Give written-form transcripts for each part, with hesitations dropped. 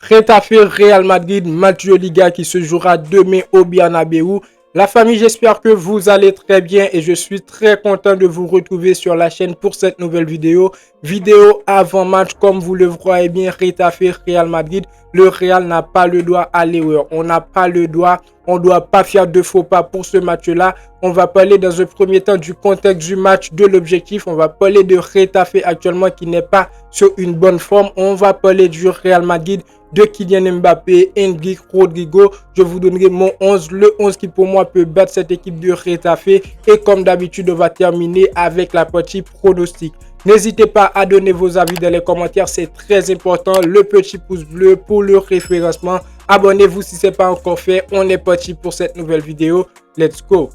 Getafe Real Madrid, match de Liga qui se jouera demain au Bernabéu. La famille, j'espère que vous allez très bien et je suis très content de vous retrouver sur la chaîne pour cette nouvelle vidéo. Vidéo avant-match, comme vous le voyez bien, Getafe Real Madrid. Le Real n'a pas le droit à l'erreur. On n'a pas le droit, on ne doit pas faire de faux pas pour ce match-là. On va parler dans un premier temps du contexte du match, de l'objectif. On va parler de Getafe actuellement qui n'est pas sur une bonne forme. On va parler du Real Madrid, de Kylian Mbappé, Endrick, Rodrigo. Je vous donnerai mon 11, le 11 qui pour moi peut battre cette équipe de Getafe. Et comme d'habitude, on va terminer avec la partie pronostic. N'hésitez pas à donner vos avis dans les commentaires, c'est très important. Le petit pouce bleu pour le référencement. Abonnez-vous si ce n'est pas encore fait. On est parti pour cette nouvelle vidéo. Let's go!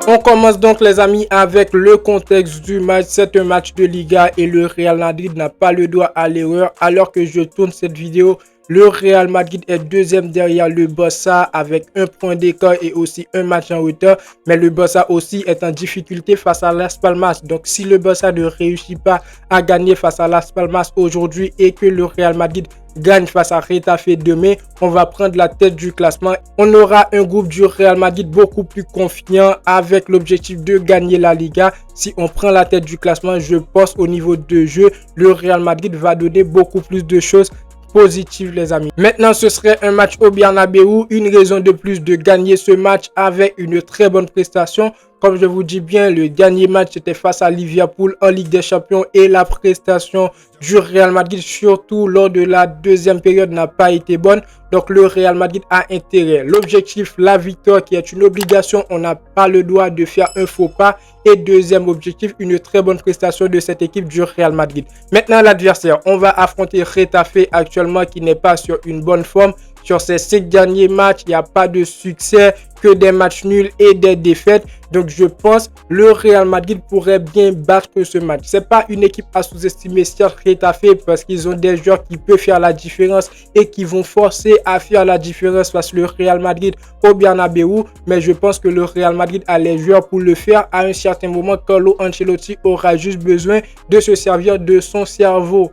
On commence donc les amis avec le contexte du match. C'est un match de Liga et le Real Madrid n'a pas le droit à l'erreur. Alors que je tourne cette vidéo, le Real Madrid est deuxième derrière le Barça avec un point d'écart et aussi un match en retard. Mais le Barça aussi est en difficulté face à Las Palmas. Donc si le Barça ne réussit pas à gagner face à Las Palmas aujourd'hui et que le Real Madrid gagne face à Getafe demain, on va prendre la tête du classement. On aura un groupe du Real Madrid beaucoup plus confiant avec l'objectif de gagner la Liga. Si on prend la tête du classement, je pense au niveau de jeu, le Real Madrid va donner beaucoup plus de choses positives les amis. Maintenant, ce serait un match au Bernabéu, une raison de plus de gagner ce match avec une très bonne prestation. Comme je vous dis bien, le dernier match était face à Liverpool en Ligue des Champions et la prestation du Real Madrid, surtout lors de la deuxième période, n'a pas été bonne. Donc le Real Madrid a intérêt. L'objectif, la victoire qui est une obligation, on n'a pas le droit de faire un faux pas. Et deuxième objectif, une très bonne prestation de cette équipe du Real Madrid. Maintenant l'adversaire, on va affronter Getafe actuellement qui n'est pas sur une bonne forme. Sur ces 5 derniers matchs, il n'y a pas de succès, que des matchs nuls et des défaites. Donc je pense le Real Madrid pourrait bien battre ce match. C'est pas une équipe à sous-estimer, certes Getafe, parce qu'ils ont des joueurs qui peuvent faire la différence et qui vont forcer à faire la différence face au Real Madrid au Bernabéu. Mais je pense que le Real Madrid a les joueurs pour le faire. À un certain moment, Carlo Ancelotti aura juste besoin de se servir de son cerveau.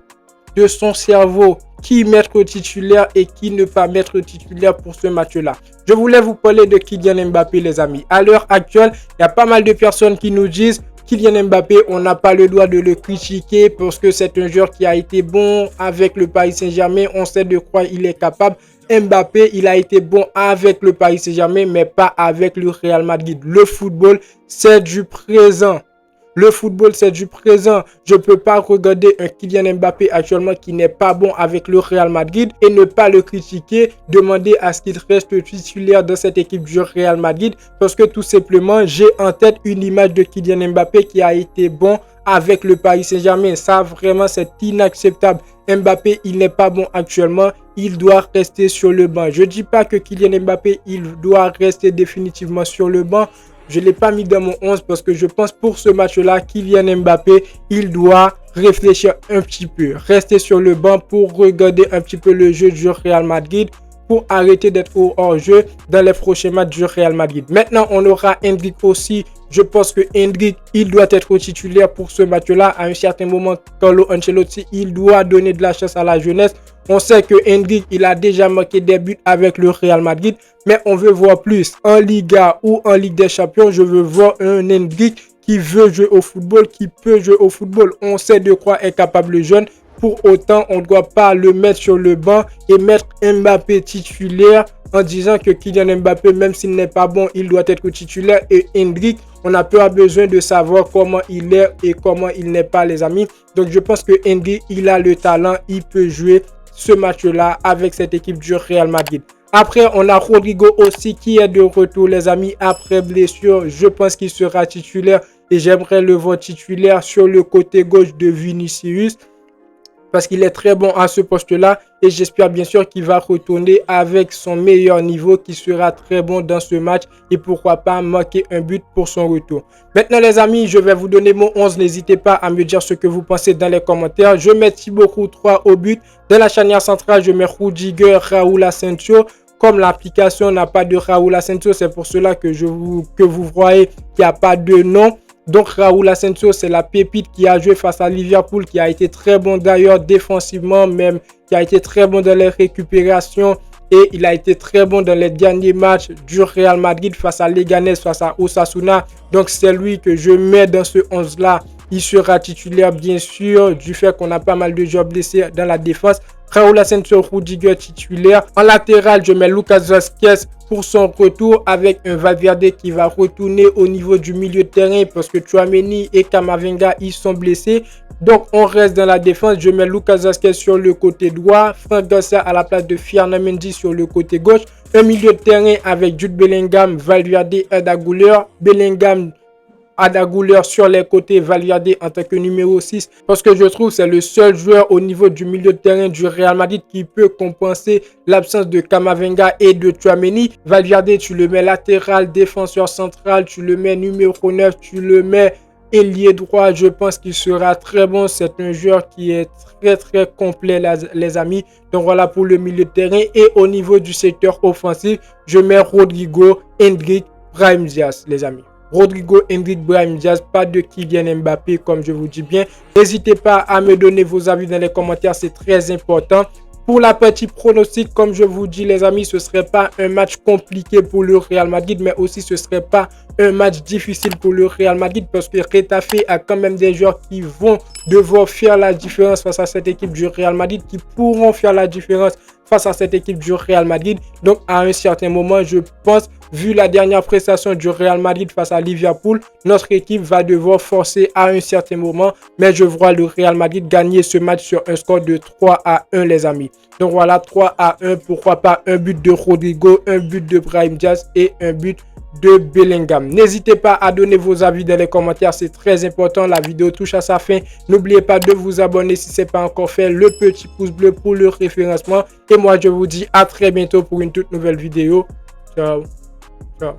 Qui mettre titulaire et qui ne pas mettre titulaire pour ce match-là. Je voulais vous parler de Kylian Mbappé les amis. À l'heure actuelle, il y a pas mal de personnes qui nous disent Kylian Mbappé, on n'a pas le droit de le critiquer parce que c'est un joueur qui a été bon avec le Paris Saint-Germain. On sait de quoi il est capable. Mbappé, il a été bon avec le Paris Saint-Germain, mais pas avec le Real Madrid. Le football, c'est du présent. Le football, c'est du présent. Je ne peux pas regarder un Kylian Mbappé actuellement qui n'est pas bon avec le Real Madrid et ne pas le critiquer, demander à ce qu'il reste titulaire dans cette équipe du Real Madrid parce que tout simplement, j'ai en tête une image de Kylian Mbappé qui a été bon avec le Paris Saint-Germain. Ça, vraiment, c'est inacceptable. Mbappé, il n'est pas bon actuellement. Il doit rester sur le banc. Je ne dis pas que Kylian Mbappé, il doit rester définitivement sur le banc. Je ne l'ai pas mis dans mon 11 parce que je pense pour ce match-là, Kylian Mbappé, il doit réfléchir un petit peu. Rester sur le banc pour regarder un petit peu le jeu du Real Madrid pour arrêter d'être hors jeu dans les prochains matchs du Real Madrid. Maintenant, on aura Endrick aussi. Je pense que Endrick, il doit être titulaire pour ce match-là. À un certain moment, Carlo Ancelotti, il doit donner de la chance à la jeunesse. On sait que Endrick, il a déjà marqué des buts avec le Real Madrid, mais on veut voir plus. En Liga ou en Ligue des Champions, je veux voir un Endrick qui veut jouer au football, qui peut jouer au football. On sait de quoi est capable le jeune. Pour autant, on ne doit pas le mettre sur le banc et mettre Mbappé titulaire en disant que Kylian Mbappé, même s'il n'est pas bon, il doit être titulaire. Et Endrick, on n'a pas besoin de savoir comment il est et comment il n'est pas, les amis. Donc, je pense que Endrick, il a le talent, il peut jouer ce match-là avec cette équipe du Real Madrid. Après, on a Rodrigo aussi qui est de retour, les amis, après blessure. Je pense qu'il sera titulaire et j'aimerais le voir titulaire sur le côté gauche de Vinicius parce qu'il est très bon à ce poste-là et j'espère bien sûr qu'il va retourner avec son meilleur niveau, qui sera très bon dans ce match et pourquoi pas marquer un but pour son retour. Maintenant les amis, je vais vous donner mon 11. N'hésitez pas à me dire ce que vous pensez dans les commentaires. Je mets Thibaut Courtois au but. Dans la charnière centrale, je mets Rudiger, Raúl Asensio. Comme l'application n'a pas de Raúl Asensio, c'est pour cela que vous voyez qu'il n'y a pas de nom. Donc Raúl Asensio, c'est la pépite qui a joué face à Liverpool, qui a été très bon d'ailleurs défensivement, même qui a été très bon dans les récupérations. Et il a été très bon dans les derniers matchs du Real Madrid face à Leganés, face à Osasuna. Donc c'est lui que je mets dans ce 11-là. Il sera titulaire bien sûr, du fait qu'on a pas mal de joueurs blessés dans la défense. Raúl Asensio, Rudiger titulaire. En latéral, je mets Lucas Vázquez pour son retour avec un Valverde qui va retourner au niveau du milieu de terrain parce que Tchouaméni et Camavinga, ils sont blessés. Donc, on reste dans la défense. Je mets Lucas Vázquez sur le côté droit. Franck Garcia à la place de Fernand Mendy sur le côté gauche. Un milieu de terrain avec Jude Bellingham, Valverde, Arda Güler. Bellingham, Arda Güler sur les côtés, Valverde en tant que numéro 6. Parce que je trouve que c'est le seul joueur au niveau du milieu de terrain du Real Madrid qui peut compenser l'absence de Camavinga et de Tchouaméni. Valverde, tu le mets latéral, défenseur central, tu le mets numéro 9, tu le mets ailier droit. Je pense qu'il sera très bon. C'est un joueur qui est très complet les amis. Donc voilà pour le milieu de terrain. Et au niveau du secteur offensif, je mets Rodrigo, Endrick, Brahim Diaz les amis. Rodrigo, Endrick, Brahim Diaz, pas de Kylian Mbappé comme je vous dis bien. N'hésitez pas à me donner vos avis dans les commentaires, c'est très important. Pour la partie pronostic, comme je vous dis les amis, ce ne serait pas un match compliqué pour le Real Madrid, mais aussi ce ne serait pas un match difficile pour le Real Madrid parce que Getafe a quand même des joueurs qui vont devoir faire la différence face à cette équipe du Real Madrid, qui pourront faire la différence face à cette équipe du Real Madrid. Donc à un certain moment, je pense, vu la dernière prestation du Real Madrid face à Liverpool, notre équipe va devoir forcer à un certain moment. Mais je vois le Real Madrid gagner ce match sur un score de 3-1 les amis. Donc voilà, 3-1, pourquoi pas un but de Rodrigo, un but de Brahim Diaz et un but de Bellingham. N'hésitez pas à donner vos avis dans les commentaires, c'est très important. La vidéo touche à sa fin. N'oubliez pas de vous abonner si ce n'est pas encore fait, le petit pouce bleu pour le référencement. Et moi, je vous dis à très bientôt pour une toute nouvelle vidéo. Ciao. Ciao.